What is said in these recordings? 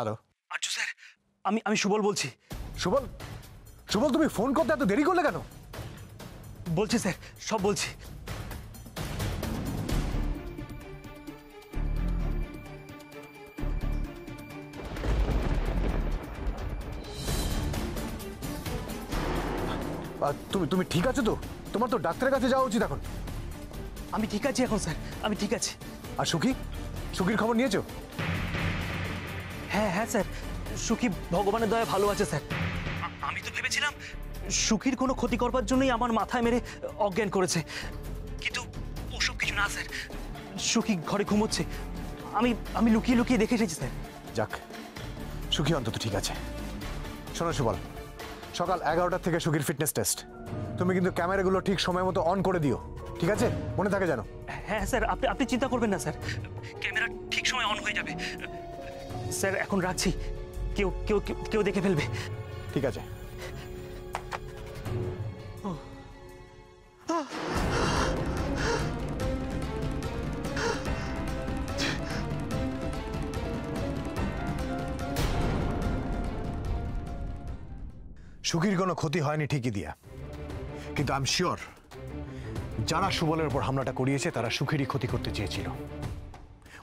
Hello আর্য sir, আমি সুবল বলছি। সুবল, সুবল তুমি ফোন করতে এত দেরি করলে কেন? বলছি স্যার, সব বলছি। তুমি তুমি ঠিক আছো তো? তোমার তো ডাক্তারের কাছে যাওয়া উচিত এখন। আমি ঠিক আছি এখন স্যার, আমি ঠিক আছি। আর সুখী, সুখীর খবর নিয়েছো? হ্যাঁ হ্যাঁ স্যার, সুখী ভগবানের দয়ায় ভালো আছে স্যার। আমি তো ভেবেছিলাম সুখীর কোনো ক্ষতি করবার জন্যই আমার মাথায় মেরে অজ্ঞান করেছে, কিন্তু ওসব কিছু না স্যার। সুখী ঘরে ঘুমোচ্ছে, আমি লুকিয়ে লুকিয়ে দেখে এসেছি স্যার। যাক, সুখী অন্তত ঠিক আছে। শোনো সুবল, সকাল 11টা থেকে সুখীর ফিটনেস টেস্ট। তুমি কিন্তু ক্যামেরাগুলো ঠিক সময় মতো অন করে দিও, ঠিক আছে? মনে থাকে জানো? হ্যাঁ স্যার, আপনি চিন্তা করবেন না স্যার, ক্যামেরা ঠিক সময় অন হয়ে যাবে। স্যার এখন রাখছি, কেউ কেউ কেউ দেখে ফেলবে। ঠিক আছে। সুখীর কোনো ক্ষতি হয়নি ঠিকই দিয়া, কিন্তু আই এম শিওর যারা সুবলের উপর হামলাটা করিয়েছে তারা সুখীরই ক্ষতি করতে চেয়েছিল।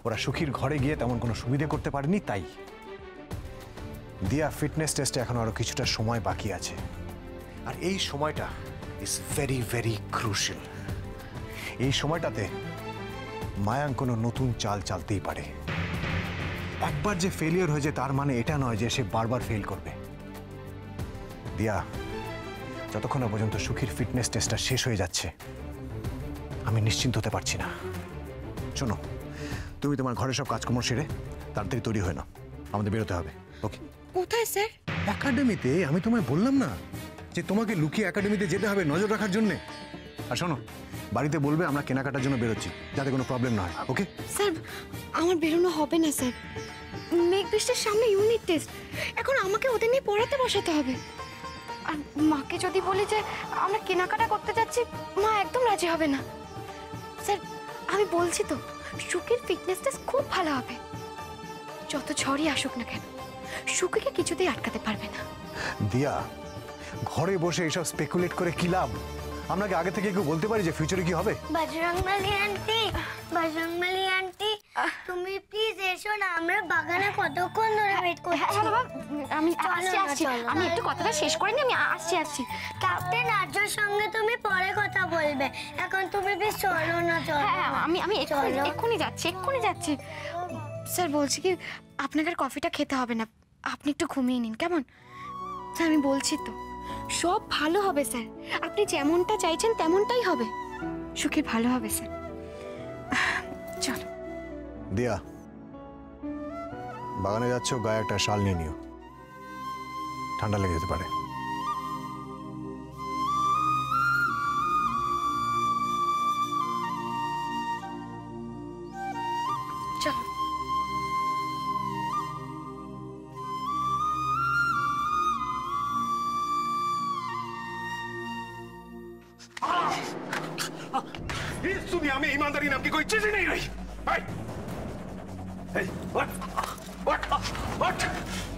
ওরা সুখীর ঘরে গিয়ে তেমন কোনো সুবিধে করতে পারেনি, তাই দিয়া ফিটনেস টেস্টে এখন আরো কিছুটা সময় বাকি আছে, আর এই সময়টা ইজ ভেরি ভেরি ক্রুশিয়াল। এই সময়টাতে মায়াঙ্ক কোনো নতুন চাল চালতেই পারে। একবার যে ফেলিয়ার হয়েছে তার মানে এটা নয় যে সে বারবার ফেল করবে। দিয়া, যতক্ষণ না পর্যন্ত সুখীর ফিটনেস টেস্টটা শেষ হয়ে যাচ্ছে আমি নিশ্চিন্ত হতে পারছি না। শোনো, তুমি তোমার ঘরে সব কাজকর্ম সেরে তাড়াতাড়ি তৈরি হয়ে নাও, আমাদের বেরোতে হবে। ওকে? কোথায় স্যার? একাডেমিতে। আমি তোমায় বললাম না যে তোমাকে লুকিয়ে একাডেমিতে যেতে হবে নজর রাখার জন্য? আর শোনো, বাড়িতে বলবে আমরা কেনাকাটার জন্য বেরোচ্ছি, যাতে কোনো প্রবলেম না হয়। ওকে? স্যার আমার বেরোনো হবে না স্যার, মেঘ বৃষ্টির সামনে ইউনিট টেস্ট, এখন আমাকে ওদের নিয়ে পড়াতে বসাতে হবে। আর মাকে যদি বলি যে আমরা কেনাকাটা করতে যাচ্ছি, মা একদম রাজি হবে না। স্যার আমি বলছি তো, সুখীর ফিটনেস টেস্ট খুব ভালো হবে। যত ঝড়ই আসুক না কেন, সুখীকে কিছুতেই আটকাতে পারবে না। দিয়া, ঘরে বসে এসব স্পেকুলেট করে কি লাভ? আপনাকে আগে থেকে কেউ বলতে পারি যে ফিউচারে কি হবে? বজরংবলী আন্টি, বজরংবলী আন্টি, তুমি প্লিজ এসো না, আমরা বাগানে কতক্ষণ ধরে ওয়েট করছি। হ্যাঁ বাবা, আমি আসছি, আমি একটু কথাটা শেষ করে নি, আমি আসছি। ক্যাপ্টেন আর্যর সঙ্গে তুমি পরে কথা বলবে, এখন তুমি প্লিজ চলো না। চলো। হ্যাঁ আমি এক্ষুনি যাচ্ছি। স্যার বলছি কি, আপনাকে আর কফিটা খেতে হবে না, আপনি একটু ঘুমিয়ে নিন, কেমন? স্যার আমি বলছি তো, সব ভালো হবে স্যার, আপনি যেমনটা চাইছেন তেমনটাই হবে, সুখী ভালো হবে স্যার। চলো। দিয়া, বাগানে যাচ্ছ, গায়ে একটা শাল নিয়ে নিও, ঠান্ডা লেগে যেতে পারে। চলো। इस दुनिया में ईमानदारी नाम की कोई चीज ही नहीं रही।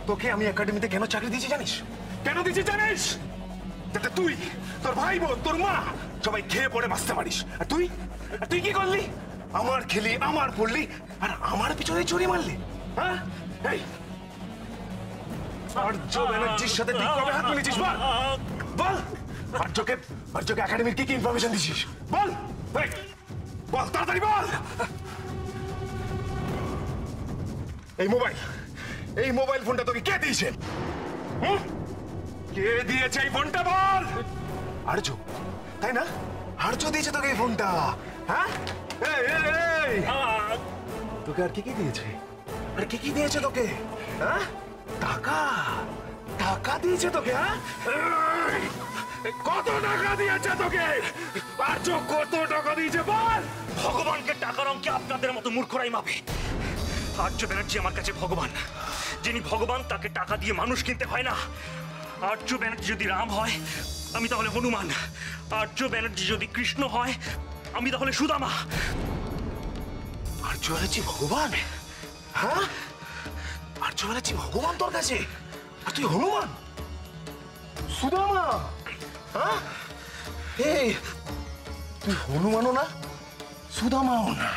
তোকে আমি একাডেমিতে কেন চাকরি দিয়েছি জানিস? কেন দিয়েছি জানিস? যাতে তুই, তোর ভাই বোন, তোর মা সবাই খেয়ে পড়ে বাঁচতে পারিস। আর তুই কি করলি? আমার খেলি, আমার পড়লি, আর আমার পিছনে চুরি মারলি। হ্যাঁ, এই আর্য ব্যানার্জির সাথে তুই কবে হাত মিলেছিস? বল আর্যকে একাডেমির কি ইনফরমেশন দিছিস? বল বল, তাড়াতাড়ি বল। এই মোবাইল ফোনটা তোকে কে দিয়েছে? কে দিয়েছে এই ফোনটা? বল। আর্য, তাই না? আর্য দিয়েছে তোকে এই ফোনটা? হ্যাঁ, তোকে আর কি দিয়েছে? আর কি দিয়েছে তোকে? হ্যাঁ, টাকা দিয়েছে তোকে? হ্যাঁ, কত টাকা দিয়েছে তোকে? আর্য কত টাকা দিয়েছে বল? ভগবানকে টাকার অঙ্কে আপনাদের মতো মূর্খরাই মাপে। আর্য ব্যানার্জি আমার কাছে ভগবান। যিনি ভগবান তাকে টাকা দিয়ে মানুষ কিনতে হয় না। আর্য ব্যানার্জি যদি রাম হয়, আমি তাহলে হনুমান। আর্য ব্যানার্জি যদি কৃষ্ণ হয়, আমি তাহলে সুদামা। আর্য ব্যানার্জি ভগবান? হ্যাঁ, আর্য ব্যানার্জি ভগবান তোর কাছে, আর তুই হনুমান? সুদামা, হ্যাঁ? এই তুই হনুমানও না, সুদামাও না।